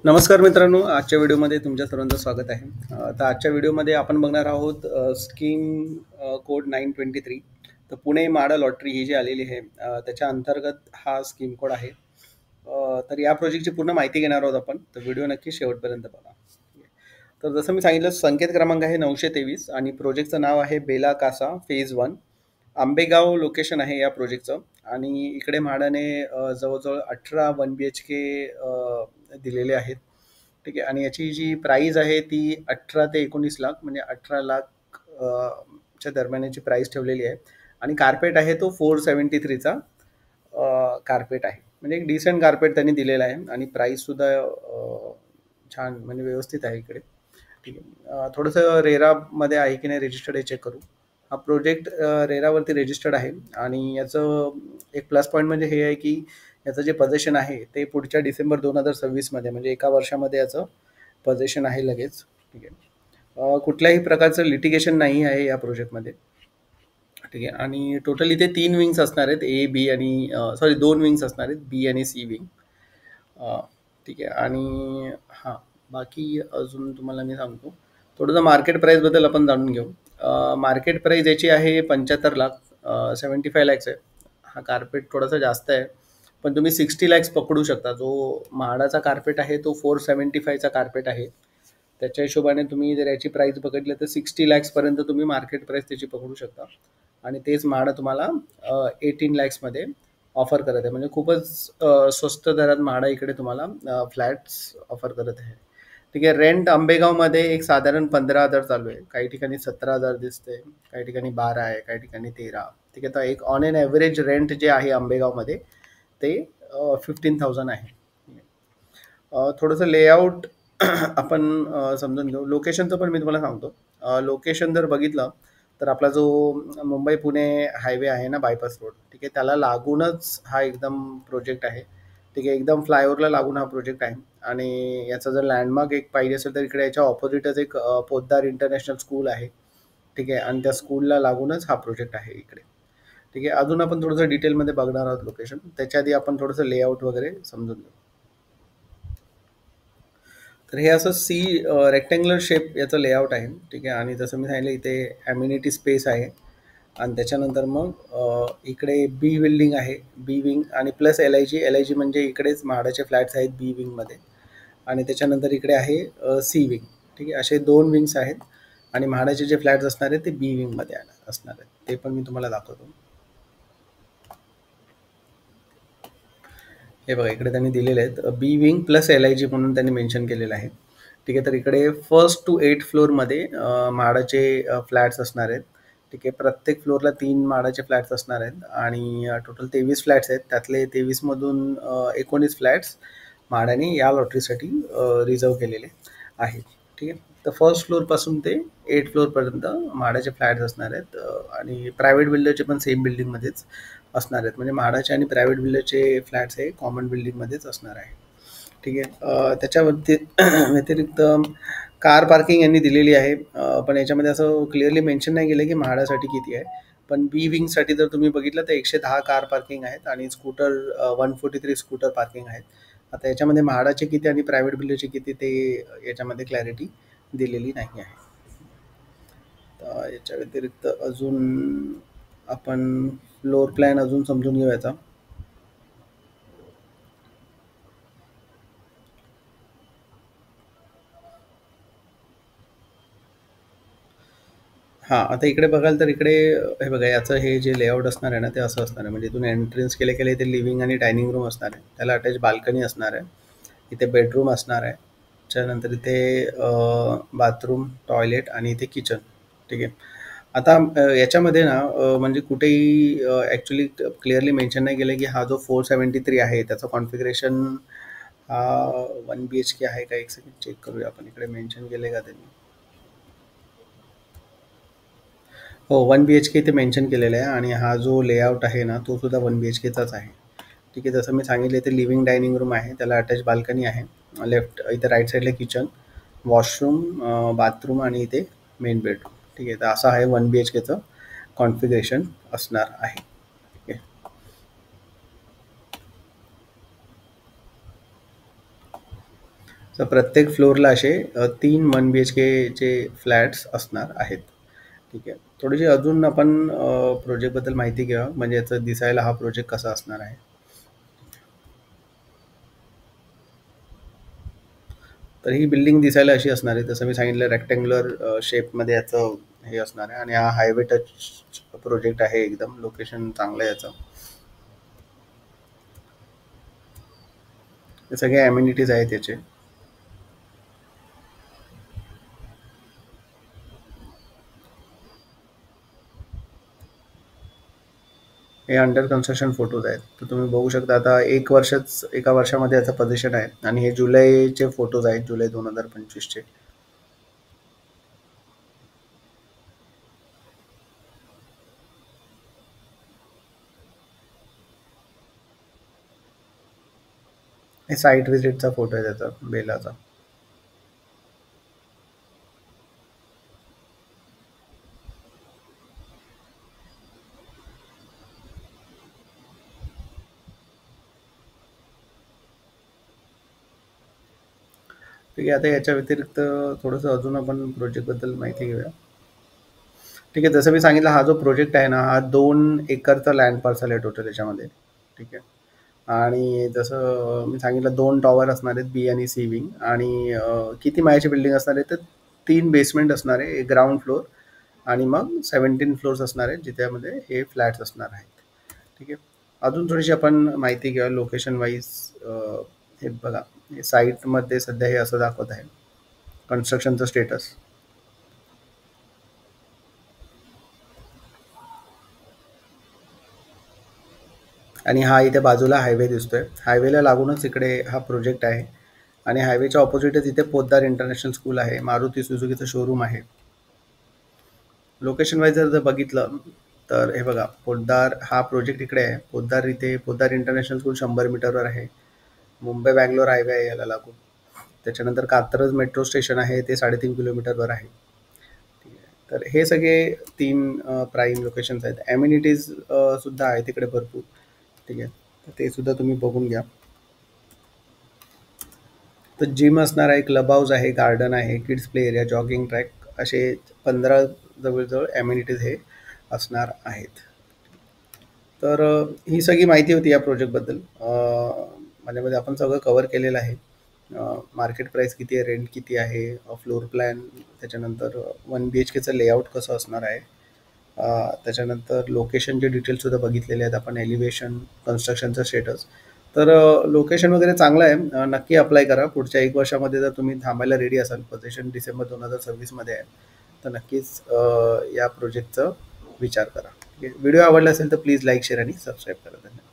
नमस्कार मित्रांनो, आजच्या व्हिडिओमध्ये तुमच्या सर्वांचं स्वागत आहे. तर आजच्या व्हिडिओमध्ये आपण बघणार आहोत स्कीम कोड 923. तर पुणे माडा लॉटरी ही जी आलेली आहे त्याच्या अंतर्गत हा स्कीम कोड आहे. तर या प्रोजेक्टची पूर्ण माहिती घेणार आहोत आपण. तर व्हिडिओ नक्की शेवटपर्यंत बघा. तर जसं मी सांगितलं, संकेत क्रमांक आहे 923 आणि प्रोजेक्टचं नाव आहे बेला कासा फेज 1. आंबेगाव लोकेशन आहे या प्रोजेक्टचं. आणि इकडे म्हाडाने जवळजवळ 18 1 BHK दिलेले आहेत. ठीक आहे. आणि याची जी प्राईज आहे ती 18 ते 19 लाख, म्हणजे 18 लाख च्या दरम्यान याची प्राईस ठेवलेली आहे. आणि कार्पेट आहे तो 473चा कार्पेट आहे. म्हणजे एक डिसेंट कार्पेट त्यांनी दिलेला आहे. आणि प्राईस सुद्धा छान, म्हणजे व्यवस्थित आहे इकडे. ठीक आहे. थोडंसं रेरामध्ये आहे की नाही रजिस्टर्ड हे चेक करू. हा प्रोजेक्ट रेरावरती रजिस्टर्ड आहे. आणि याचं एक प्लस पॉईंट म्हणजे हे आहे की याचं जे पोझिशन आहे ते पुढच्या डिसेंबर 2026 मध्ये, म्हणजे एका वर्षामध्ये याचं पोझिशन आहे लगेच. ठीक आहे. कुठल्याही प्रकारचं लिटिगेशन नाही आहे या प्रोजेक्टमध्ये. ठीक आहे. आणि टोटल इथे 3 विंग्स असणार आहेत, ए बी आणि सॉरी 2 विंग्स असणार आहेत, बी आणि सी विंग. ठीक आहे. आणि हां, बाकी अजून तुम्हाला मी सांगतो थोडंसं मार्केट प्राईसबद्दल आपण जाणून घेऊ. मार्केट प्राईस याची आहे 75 लाख, 75 लॅक्स आहे. हा कार्पेट थोडासा जास्त आहे, पण तुम्ही 60 लॅक्स पकडू शकता. जो म्हाडाचा कार्पेट आहे तो 475चा कार्पेट आहे. त्याच्या हिशोबाने तुम्ही जर याची प्राईस बघितली तर 60 लॅक्सपर्यंत तुम्ही मार्केट प्राईस त्याची पकडू शकता. आणि तेच म्हाडा तुम्हाला 18 लॅक्समध्ये ऑफर करत आहे. म्हणजे खूपच स्वस्त दरात म्हाडा इकडे तुम्हाला फ्लॅट्स ऑफर करत आहे. ठीक आहे. रेंट आंबेगावमध्ये एक साधारण 15,000 चालू आहे. काही ठिकाणी 17,000 दिसते, काही ठिकाणी 12 आहे, काही ठिकाणी 13. ठीक आहे. तर एक ऑन एन ॲव्हरेज रेंट जे आहे आंबेगावमध्ये ते 15,000 आहे. थोडंसं लेआउट आपण समजून घेऊ. लोकेशनचं पण मी तुम्हाला सांगतो. लोकेशन जर बघितलं तर आपला जो मुंबई पुणे हायवे आहे ना, बायपास रोड, ठीक आहे, त्याला लागूनच हा एकदम प्रोजेक्ट आहे. ठीक आहे. एकदम फ्लायओव्हरला लागून हा प्रोजेक्ट आहे. आणि याचा जर लँडमार्क एक पाहिजे असेल तर इकडे याच्या ऑपोजिटच एक पोद्दार इंटरनॅशनल स्कूल आहे. ठीक आहे. आणि त्या स्कूलला लागूनच हा प्रोजेक्ट आहे इकडे. ठीक आहे. अजून आपण थोडंसं डिटेलमध्ये बघणार आहोत लोकेशन. त्याच्या आधी आपण थोडंसं लेआउट वगैरे समजून घेऊ. तर हे असं रेक्टँग्युलर शेप याचं लेआउट आहे. ठीक आहे. आणि जसं मी सांगितलं इथे ॲम्युनिटी स्पेस आहे. आणि त्याच्यानंतर मग इकडे बी बिल्डिंग आहे, बी विंग आणि प्लस एल आय जी म्हणजे इकडेच म्हाडाचे फ्लॅट्स आहेत बी विंगमध्ये. आणि त्याच्यानंतर इकडे आहे सी विंग. ठीक आहे. असे 2 विंग्स आहेत. आणि म्हाडाचे जे फ्लॅट्स असणार आहेत ते बी विंगमध्ये असणार आहेत. ते पण मी तुम्हाला दाखवतो. हे बघा, इकडे त्यांनी दिलेले आहेत बी विंग प्लस LIG म्हणून त्यांनी मेन्शन केलेलं आहे. ठीक आहे. तर इकडे 1st to 8th फ्लोअरमध्ये म्हाडाचे फ्लॅट्स असणार आहेत. ठीक आहे. प्रत्येक फ्लोअरला 3 म्हाडाचे फ्लॅट्स असणार आहेत. आणि टोटल 23 फ्लॅट्स आहेत. त्यातले 23मधून 19 फ्लॅट्स म्हाडाने या लॉटरीसाठी रिझर्व केलेले आहेत. ठीक आहे. तर 1st फ्लोअरपासून ते 8th फ्लोअरपर्यंत म्हाडाचे फ्लॅट्स असणार आहेत. आणि प्रायव्हेट बिल्डरचे पण सेम बिल्डिंगमध्येच असणार आहेत. म्हणजे म्हाडाचे आणि प्रायव्हेट बिल्डरचे फ्लॅट्स हे कॉमन बिल्डिंगमध्येच असणार आहे. ठीक आहे. त्याच्यावरती व्यतिरिक्त कार पार्किंग यांनी दिलेली आहे. पण याच्यामध्ये असं क्लिअरली मेन्शन नाही केलं की म्हाडासाठी किती आहे. पण बी विंगसाठी जर तुम्ही बघितलं तर 110 कार पार्किंग आहेत आणि स्कूटर 143 स्कूटर पार्किंग आहेत. आता याच्यामध्ये म्हाडाचे किती आणि प्रायव्हेट बिल्डरचे किती ते याच्यामध्ये क्लॅरिटी दिलेली नाही आहे. तर याच्या व्यतिरिक्त अजून आपण फ्लोअर प्लॅन अजून समजून घेऊ याचा. हां, आता इकडे बघाल तर इकडे हे बघा, याचं हे जे लेआउट असणार आहे ना ते असं असणार आहे. म्हणजे इथून एंट्रन्स केल्या केल्या इथे लिव्हिंग आणि डायनिंग रूम असणार आहे. त्याला अटॅच बाल्कनी असणार आहे. इथे बेडरूम असणार आहे. त्याच्यानंतर इथे बाथरूम, टॉयलेट आणि इथे किचन. ठीक आहे. आता याच्यामध्ये ना म्हणजे कुठेही ॲक्च्युली क्लिअरली मेन्शन नाही केलं की हा जो 473 आहे त्याचं कॉन्फिगरेशन हा 1 BHK आहे का. एक सेकंड चेक करूया आपण. इकडे मेन्शन केले का त्यांनी. हो, 1 BHK इथे मेन्शन केलेलं आहे. आणि हा जो लेआउट आहे ना तो सुद्धा 1 BHKचाच आहे. ठीक आहे. जसं मी सांगितलं इथे लिव्हिंग डायनिंग रूम आहे, त्याला अटॅच बाल्कनी आहे. लेफ्ट इथे राईट साईडला किचन, वॉशरूम, बाथरूम आणि इथे मेन बेडरूम. ठीक आहे. तर असं आहे 1 BHKचं कॉन्फिगरेशन असणार आहे. ठीक आहे. तर प्रत्येक फ्लोअरला असे 3 1 BHKचे फ्लॅट्स असणार आहेत. ठीक आहे. थोडीशी अजून आपण प्रोजेक्टबद्दल माहिती घेऊया, म्हणजे याचं दिसायला हा प्रोजेक्ट कसा असणार आहे. तर ही बिल्डिंग दिसायला अशी असणार आहे. जसं मी सांगितलं, रेक्टँग्युलर शेपमध्ये याचं हे असणार आहे आणि हा हायवे टच प्रोजेक्ट आहे. एकदम लोकेशन चांगलं आहे याचं. हे सगळे अम्युनिटीज आहेत याचे. हे अंडर कन्स्ट्रक्शन फोटोज आहेत. तर तुम्ही बघू शकता आता एका वर्षामध्ये याचं पोझिशन आहे आणि हे जुलैचे फोटोज आहेत, जुलै 2025चे. हे साईट व्हिजिटचा फोटो आहे त्याचा, बेलाचा. ठीक आहे. आता याच्या व्यतिरिक्त थोडंसं अजून आपण प्रोजेक्टबद्दल माहिती घेऊया. ठीक आहे. जसं मी सांगितलं, हा जो प्रोजेक्ट आहे ना, हा 2 एकरचा लँड पार्सल आहे टोटल याच्यामध्ये. ठीक आहे. आणि जसं मी सांगितलं, 2 टॉवर असणार आहेत, बी आणि सी विंग. आणि किती माळ्याची बिल्डिंग असणार आहे, तर 3 बेसमेंट असणार आहे, ग्राउंड फ्लोअर आणि मग 17 फ्लोअर्स असणार आहेत, जिच्यामध्ये हे फ्लॅट्स असणार आहेत. ठीक आहे. अजून थोडीशी आपण माहिती घेऊया लोकेशन वाईज. हे बघा, हे साईटमध्ये सध्या हे असं दाखवत आहे कन्स्ट्रक्शनचं स्टेटस. आणि हा इथे बाजूला हायवे दिसतोय. हायवेला लागूनच इकडे हा प्रोजेक्ट आहे आणि हायवेच्या ऑपोजिटच इथे पोद्दार इंटरनॅशनल स्कूल आहे, मारुती सुझुकीचं शोरूम आहे. लोकेशन वाईज जर बघितलं तर हे बघा, पोद्दार हा प्रोजेक्ट इकडे आहे. पोद्दार इथे पोद्दार इंटरनॅशनल स्कूल 100 मीटरवर आहे. मुंबई बँगलोर हायवे आहे याला लागून. त्याच्यानंतर कात्रज मेट्रो स्टेशन आहे, ते 3.5 किलोमीटरवर आहे. ठीक आहे. तर हे सगळे 3 प्राईम लोकेशन्स आहेत. ॲम्युनिटीज सुद्धा आहे तिकडे भरपूर. ठीक आहे. तर ते सुद्धा तुम्ही बघून घ्या. तर जिम असणार आहे, क्लब हाऊस आहे, गार्डन आहे, kids play area, jogging track, असे 15 जवळजवळ ॲम्युनिटीज हे असणार आहेत. तर ही सगळी माहिती होती या प्रोजेक्टबद्दल. माझ्यामध्ये आपण सगळं कव्हर केलेलं आहे. मार्केट प्राईस किती आहे, रेंट किती आहे, फ्लोर प्लॅन, त्याच्यानंतर 1 BHKचं लेआउट कसं असणार आहे, त्याच्यानंतर लोकेशनचे डिटेल्ससुद्धा बघितलेले आहेत आपण, एलिव्हेशन, कन्स्ट्रक्शनचं स्टेटस. तर लोकेशन वगैरे चांगलं आहे. नक्की अप्लाय करा. पुढच्या 1 वर्षामध्ये जर तुम्ही थांबायला रेडी असाल, पोझिशन डिसेंबर 2026मध्ये आहे, तर नक्कीच या प्रोजेक्टचा विचार करा. व्हिडिओ आवडला असेल तर प्लीज लाईक, शेअर आणि सबस्क्राईब करा. धन्यवाद.